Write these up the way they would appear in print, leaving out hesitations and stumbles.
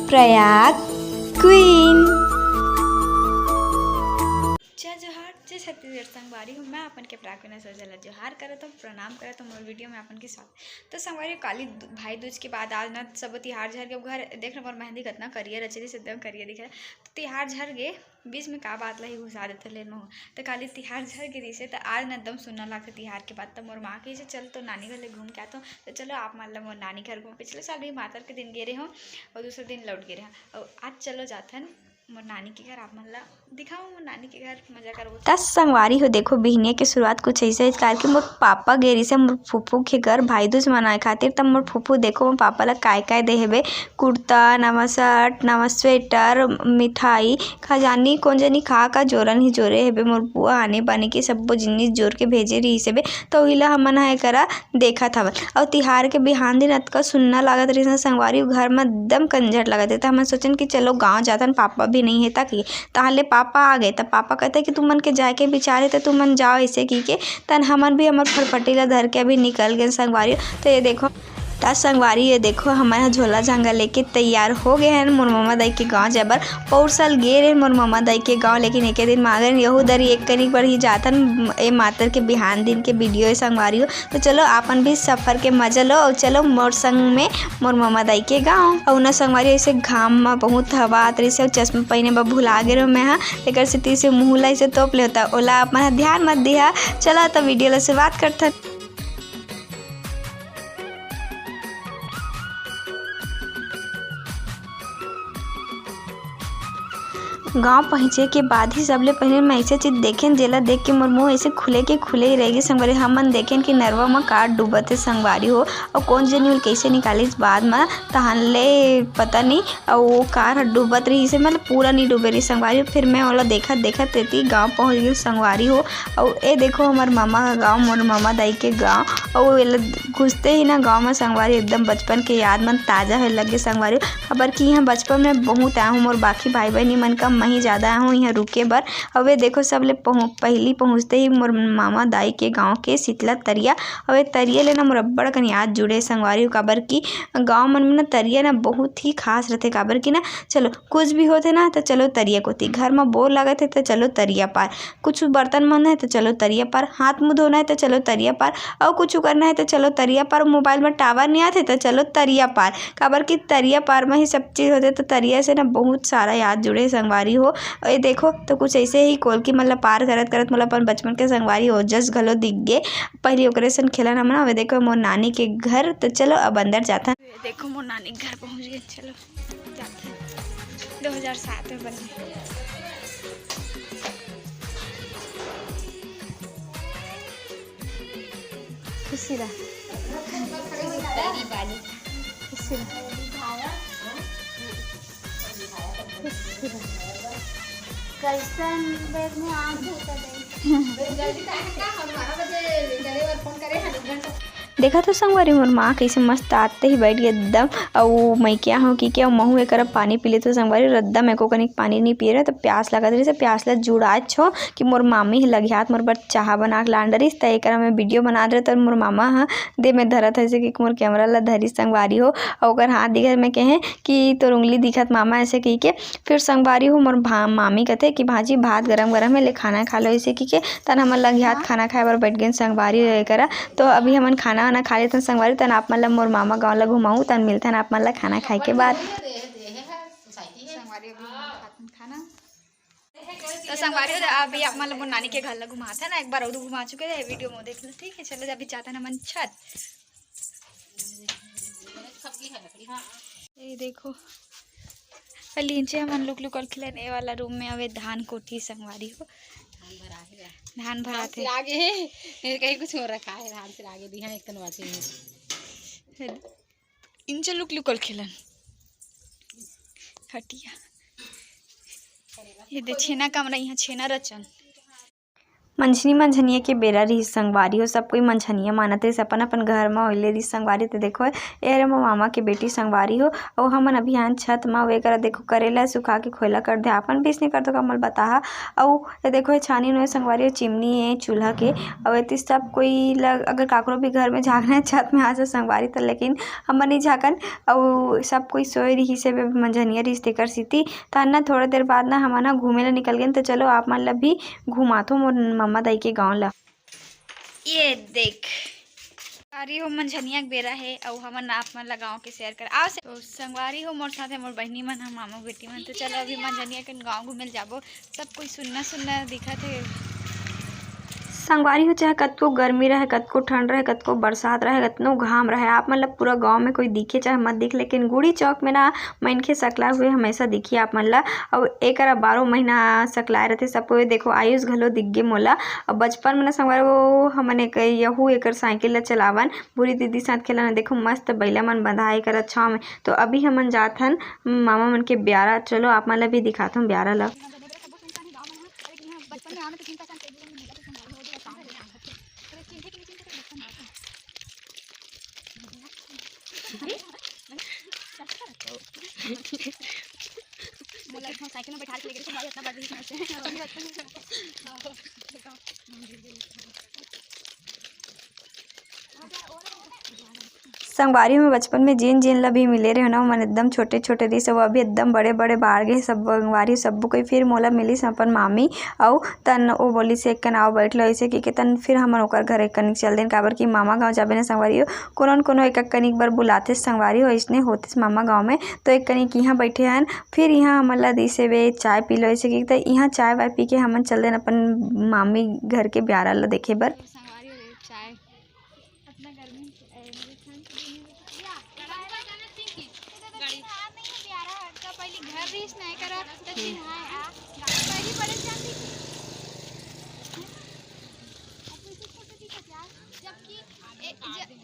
Prayag queen. जय जोहार, जय छत्तीसगढ़ संगवारी हूँ मैं अपन के प्राकृतिक सजला जोहार करत हूँ, प्रणाम करत हूँ। मोर वीडियो में अपन के स्वागत। तो संगवारी काली भाई दूज के बाद आज ना सब तिहार झर के घर देख रहे मोर मेहंदी कितना करियर अच्छे से एकदम करियर दिख रहा है। तो तिहार झर गे बीच में का बात ला घुसा देते ले महू। तो काली तिहार झर के दिसे तो आज ना एकदम सुनना लगता तिहार के बाद। तो मोर माँ के चल तो नानी घर ले घूम के आता हूँ। तो चलो आप मान लो मोर नानी घर घूम, पिछले साल भी मातर के दिन गे रहे हो और दूसरे दिन लौट गए रहे। और आज चलो जाते हैं मोर नानी के घर, आप मन ला दिखाओ मोर नानी के घर, मजा करो। तस संगवारी हो देखो बिहनिया के शुरुआत कुछ ऐसे करके मोर पापा गेरी से मोर फूफू के घर भाई दूज मनाए खातिर। तब मोर फूफू देखो मोर पापा ला काय दे हेबे, कुर्ता, नवा शर्ट, नवा स्वेटर, मिठाई, खजानी कौन जानी का जोरन ही जोरे हेबे। मोर बुआ आने बाने के सब्बो जिनिस जोर के भेजे रही हेबे। तो ओहिला हमन है करा देखा था। और तिहार के बिहान दिन अतका सुनना लागत रही संगवारी, घर में एकदम कंजट लगत है। तो हमन सोचन कि चलो गाँव जातन, पापा भी नहीं है ताकि ताहले पापा आ गए। तब पापा कहते कि तुम मन के जाके बिचारे तो तुम मन जाओ ऐसे की के। तन हमन भी हमर फटफटी ला धर के अभी निकल गए संगवारी। तो ये देखो संगवारी, ये देखो हमारा झोला झांगा लेके तैयार हो गए हैं मोर मामा दाई के गाँव जाबर। पौर साल गे रहे मोर मामा दाई के गाँव, लेकिन एक दिन मांगन यहू दरी एक कनिक पर ही जातन ए मातर के बिहान दिन के वीडियो है संगवारी हो। तो चलो अपन भी सफर के मजा लो और चलो मोर संग में मोर मामा दाई के गाँव। और ना संगवारी ऐसे घाम में बहुत हवा आत रही से, चश्मा पहने बा भुला गे रहो मैं। लेकर से से मुँह ला से तोप ले होता ओला अपन ध्यान मत दिया। चला तो वीडियो ला से बात करते। गांव पहुँचे के बाद ही सबले पहले मैं ऐसे चीज देखें जेला देख के मोर मुँह ऐसे खुले के खुले ही रहेगी संगवारी। हमन देखें कि नरवा में कार डूबत है संगवारी हो, और कौन जनी कैसे निकाली इस बाद में तहले पता नहीं। और वो कार डूबत रही से मतलब पूरा नहीं डूबे रही संगवारी। फिर मैं वाला देखा तेती गाँव पहुँच गई संगवारी हो। और ये देखो हमार मामा का गाँव, मोर मामा दाई के गाँव। और घुसते ही ना गाँव में संगवारी एकदम बचपन के याद मन ताज़ा है लगे संगवारी। खबर कि यहाँ बचपन में बहुत आया हूँ, मोर बाकी भाई बहनी मन का वहीं ज़्यादा आया हूँ यहाँ रुके बर। अब ये देखो सबले पहली पहुँचते ही मोर मामा दाई के गाँव के शीतला तरिया। अब ये तरिया ले ना मोर अब्बड़ कन याद जुड़े संगवारी। काबर की गाँव मन में ना तरिया ना बहुत ही खास रहते। काबर की ना चलो कुछ भी होते ना तो चलो तरिया कोती, घर में बोर लागत है तो चलो तरिया पार, कुछ बर्तन मन है तो चलो तरिया पार, हाथ मुँह धोना है तो चलो तरिया पार, और कुछ करना है तो चलो तरिया पार, मोबाइल में टावर नहीं आते तो चलो तरिया पार। काबर की तरिया पार में ही सब चीज़ होते। तो तरिया से ना बहुत सारा याद जुड़े संगवारी हो। ये देखो तो कुछ ऐसे ही कोलकी मतलब पार करत करत मतलब अपन बचपन के संगवारी हो जस घलो दिख गए। पहले ओकरे सन खेलन हम ना। देखो मोर नानी के घर, तो चलो अब अंदर जाता। देखो मोर नानी के घर पहुंच गए, चलो जाते हैं। 2007 में बने। खुशी रहा खुशी रहा। कैसन बैग में आग होता है जल्दी का हम 12 बजे चले और फोन करे हैं 1 घंटा। देखा तो संगवारी मोर माँ कैसे मस्त आते ही बैठ गए एकदम। और मैं क्या हूँ कि क्या महू एक पानी पी ले तो संगवारी रद्दा मेरे को कनिक पानी नहीं पी रहा। तो प्यास लगा रही से प्यास ला जुड़ा छो कि मोर मामी ही लगे हाथ मोर बर चाह बना के लान रही। तो एक मैं वीडियो बना रहे तो मोर मामा हाँ दे में धरत है कि मोर कैमरा ला धरी संगवारी हो। और हाथ दिखत मैं कहें कि तोर उंगली दिखत मामा ऐसे कही के। फिर संगवारी हो मोर मामी कहते कि भाजी भात गरम गरम है ले खाना खा लो ऐसे की के। तन हमन लगे हाथ खाना खाए बर बैठ गए संगवारी करा। तो अभी हमन खाना वाना खा लेते संगवारी। तन आप मतलब मोर मामा गाँव ला घुमाऊँ तन मिलते हैं आप मतलब खाना खाए के बाद। तो संगवारी अभी आप मतलब मोर नानी के घर ला घुमाते हैं ना, एक बार और घुमा चुके थे वीडियो में देख लो। ठीक है चलो अभी जाते हैं मन छत। ये देखो नीचे हम लोग लुकल खिलाने वाला रूम में अवे धान कोठी संगवारी हो। धान भरा थे आगे है कहीं कुछ हो रखा है, धान से आगे दिया एक तनवाचे में इनसे लुकल खिलन हटिया। ये दे छेना कमरा यहाँ छेना रचन। मंझनी मंझनिया के बेरा रही संगवारी हो, सब कोई मंझनिया मानत रही अपन अपन घर में होइले रही संगवारी। तो देखो ये मोर मामा के बेटी संगवारी हो और हमन अभी आन छत में वे करा देखो करेला सुखा के खोला कर दे अपन बीस नहीं कर दो कमल बताहा। और ये देखो छानी नो संगवारी चिमनी है चूल्हा के और ये सब कोई अगर काकरो भी घर में झाँकना है छत में आ जाए संगवारी तो, लेकिन हमन नहीं झाँकन और सब कोई सोए रही से मंझनिया रही तेकर सीती तो ना थोड़ा देर बाद ना हम घूमे ला निकल गए। तो चलो आप मन ला भी घुमाथो मोर मम्मा दाई के गाँव ला। ये देख संगवारी हो मंझनिया के बेरा है और हमन आप मन ला गाँव के शेयर कर आओ से संगवारी हो मोर साथे मोर बहनी मन हम मामा बेटी मन। तो चलो अभी मंझनिया के गाँव घूमे जाबो, सब कोई सुनना सुनना दिखत है। संगवारी हो चाहे कतको गर्मी रहे कतको ठंड रहे कतको बरसात रहे कतनो घाम रहे आप मतलब पूरा गांव में कोई दिखे चाहे मत दिख, लेकिन गुड़ी चौक में ना मनखे सकला हुए हमेशा दिखी आप मन ला। और एक 12 महीना सकलाए रहते सबको। देखो आयुष घलो दिख गे मोला और बचपन में ना संगवारी वो हमन एक यहू एकर साइकिल ला चलावन बुरी दीदी साथ खेला। देखो मस्त बैला मन बंधाए कर अच्छा में। तो अभी हमन जाथन मामा मन के ब्यारा, चलो आप मन ला भी दिखाथन ब्यारा ला। साइकिल में बैठा के लेके भाई इतना बड़ा संगवारी में बचपन में जिन जिन ला भी मिले रहे ना मन एकदम छोटे छोटे रही सब अभी एकदम बड़े बड़े बाढ़ गए सब संगवारी सब कोई। फिर मोला मिली अपन मामी और तन वो बोली से एक आओ बैठ लो ऐसे कि तन फिर हमन ओकर घर एक कनिक चल देन काबर कि मामा गाँव जाबे ना संगवारी हो कोनो एक कनिक बार बुलाते संगवारी हो इसने होते मामा गाँव में। तो एक कनिक यहाँ बैठे हन फिर यहाँ हमन ला दिसे वे चाय पी लो ऐसे कि यहाँ चाय वाय पी के हमन चल देन अपन मामी घर के ब्यारा ला देखे बर।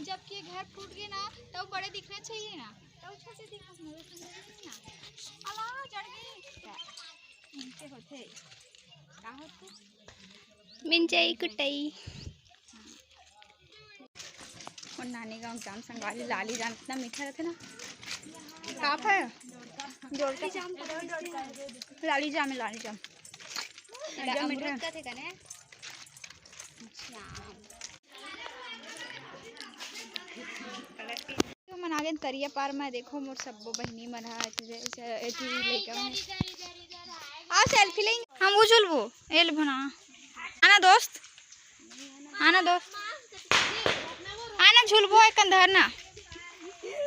जबकि घर फूट गए ना तो बड़े दिखने चाहिए ना तो छोटे दिखने ना अलावा चढ़ गई इनके होते का होते मिंजाई कुटाई और नानी गांव जाम संगवारी लाली जाम इतना मीठा रहते ना काफ है जोड़ के जाम लाली जाम एकदम मीठा थे कने। मन आगे तरिया पार में देखो मोर सबो बहनी मन एथी लइका मन आ सेल्फी लेंगे हम उछलबो एल बना आना दोस्त आना झुलबो एक अंदर ना।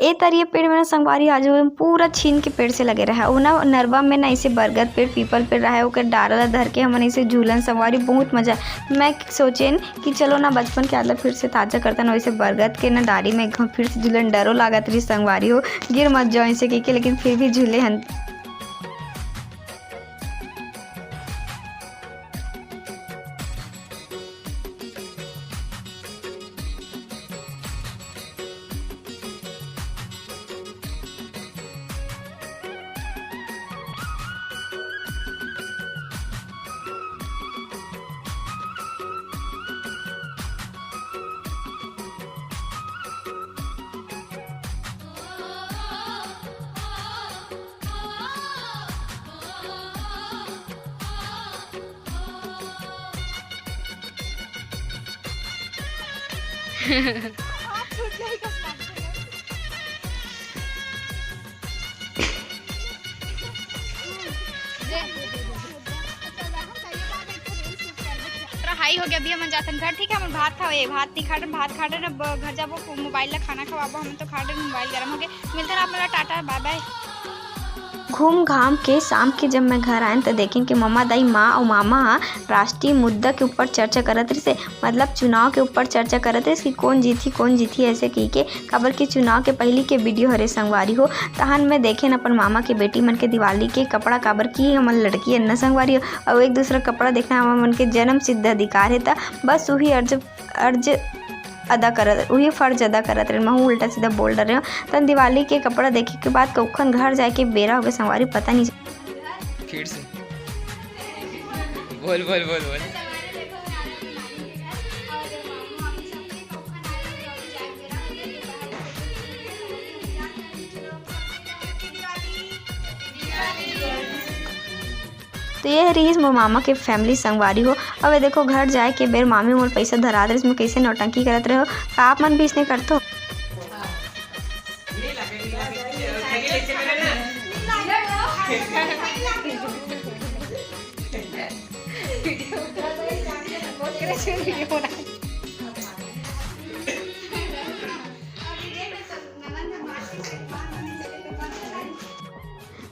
ए तरिए पेड़ में ना संगवारी आज पूरा छीन के पेड़ से लगे रहा वो ना नरवा में ना ऐसे बरगद पेड़ पीपल पेड़ रहा है ओकर डारा धर के हमन ऐसे झूलन संगवारी बहुत मजा। मैं सोचेन कि चलो ना बचपन के याद फिर से ताजा करता ना वैसे बरगद के ना डारी में फिर से झूलन डरो लागत रही संगवारी हो गिर मत जाओ ऐसे के लेकिन फिर भी झूले हन। हाई हो गया अभी हम जाते घर ठीक है हम भात खाओ भात नहीं खा भात खा रहे ना घर जाबो मोबाइल ला खाना खवाबो हम तो खा रहे मोबाइल गर्म हो गए मिलते हैं आप मेरा टाटा बाय बाय। घूम घाम के शाम के जब मैं घर आए तो देखें कि मम्मा दाई माँ और मामा राष्ट्रीय मुद्दा के ऊपर चर्चा करत रही से मतलब चुनाव के ऊपर चर्चा करत रहे कि कौन जीती ऐसे की के खबर की चुनाव के पहली के वीडियो हरे संगवारी हो तहन में देखें अपन मामा के बेटी मन के दिवाली के कपड़ा काबर की हमन लड़की अन्ना संगवारी हो और एक दूसरा कपड़ा देखना हम मन के जन्म सिद्ध अधिकार है था बस वही अर्ज अदा करत वही फर्ज अदा करत रहे मैं उल्टा सीधा बोल रहे हो। तन दिवाली के कपड़ा देखे के बाद कौखन घर जाए के बेरा हो गए संगवारी पता नहीं फिर से बोल तो ये रही मोर मामा के फैमिली संगवारी हो। अब ये देखो घर जाए के बेर मामी मोर पैसा धरा दे, इसमें कैसे नौटंकी करत रहे हो, आप मन भी इसने करतो।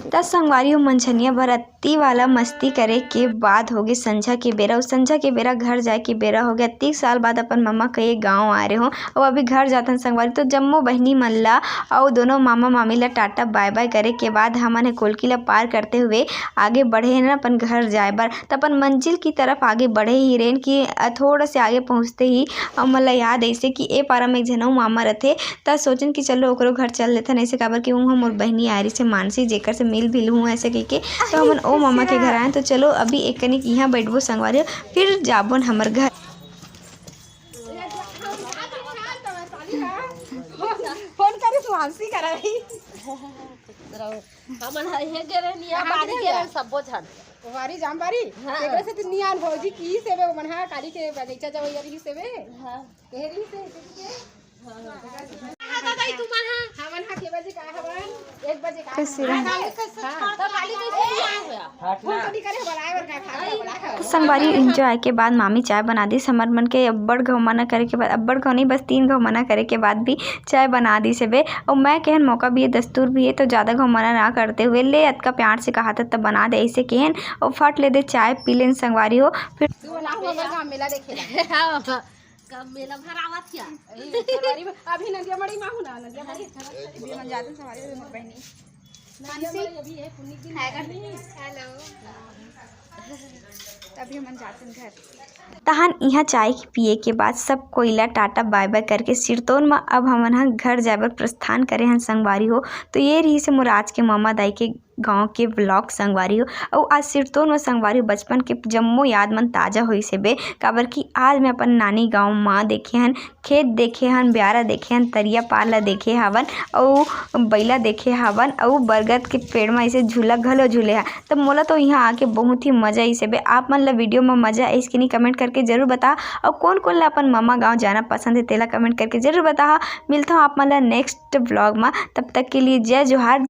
दस संगवारी हो मंझनिया बरती वाला मस्ती करे के बाद हो गए संझा के बेरा। उस संझा के बेरा घर जाए के बेरा हो गया। 30 साल बाद अपन मम्मा कहे गांव आ रहे हो और अभी घर जातन संगवारी। तो जम्मो बहनी मन ला और दोनों मामा मामी ला टाटा बाय बाय करे के बाद हमन कोलकी ला पार करते हुए आगे बढ़े न अपन घर जाए बर। तो अपन मंजिल की तरफ आगे बढ़े ही रेन कि थोड़ा से आगे पहुँचते ही हमन ला याद ऐसे कि ए पारा में एक झनऊ मामा रथे। त सोचन कि चलो ओकरो घर चल लेथन, ऐसे काबर कि वहाँ मोर बहनी आ रही से मानसी जेकर से मिल भी लूँ ऐसे कह के। तो हमन ओ मामा के घर आए। तो चलो अभी एक कनिक यहाँ बैठबो संगवारी, फिर जाबोन हमर घर। फोन करे सुहांसी करा रही हमन हे गेरनिया बारी गेरन सबो झन वारी जामबारी एकरे से त नियान भौजी की सेवे मन हा काली के बगीचा जब यारी सेवे हां तेरी से हां दादा तू मन हा हमन हा के बजे का हवन 1 बजे का तो काली कैसे आया होया फोन कदी करे बनाए बर का खा संगवारी एंजॉय के बाद मामी चाय बना दी। समर मन के अब्बड़ घव मना करे के बाद, अब्बड़ घव नहीं बस 3 घव मना करे के बाद भी चाय बना दी से बे। और मैं कहन मौका भी है दस्तूर भी है तो ज़्यादा घव मना ना करते हुए ले अतका प्यार से कहा था तब बना दे ऐसे कहन और फट ले दे चाय पी लेन संगवारी हो। फिर तू ना होगा मेला देखेला हां कब मेला भरावत क्या अभी नदिया मड़ी माहू ना नदिया मड़ी अभी मन जाते सवारी में बहनी मानसी अभी है पुण्य दिन हेलो तभी मन जाते घर। तहन यहाँ चाय पिए के बाद सब कोयला टाटा बाय बाय करके सिरतोन में अब हमन ह घर जाए बर प्रस्थान करे हन संगवारी हो। तो ये रही से मोर आज के मामा दाई के गांव के ब्लॉग संगवारी हो। और आज सिरतोन में संगवारी बचपन के जम्मो याद मन ताज़ा होई से बे, काबर कि आज मैं अपन नानी गांव माँ देखे हन, खेत देखे हन, ब्यारा देखे हन, तरिया पार ला देखे हवन और बैला देखे हवन और बरगद के पेड़ में ऐसे झूला घलो झूले है। तब मोला तो यहाँ आके बहुत ही मजा आई से बे। आप मन ला वीडियो में मजा आई कि नहीं कमेंट करके जरूर बता। और कौन कौन ला अपन मामा गाँव जाना पसंद है तेला कमेंट करके जरूर बता। मिलता हूँ आप मन ला नेक्स्ट ब्लॉग में, तब तक के लिए जय जोहार।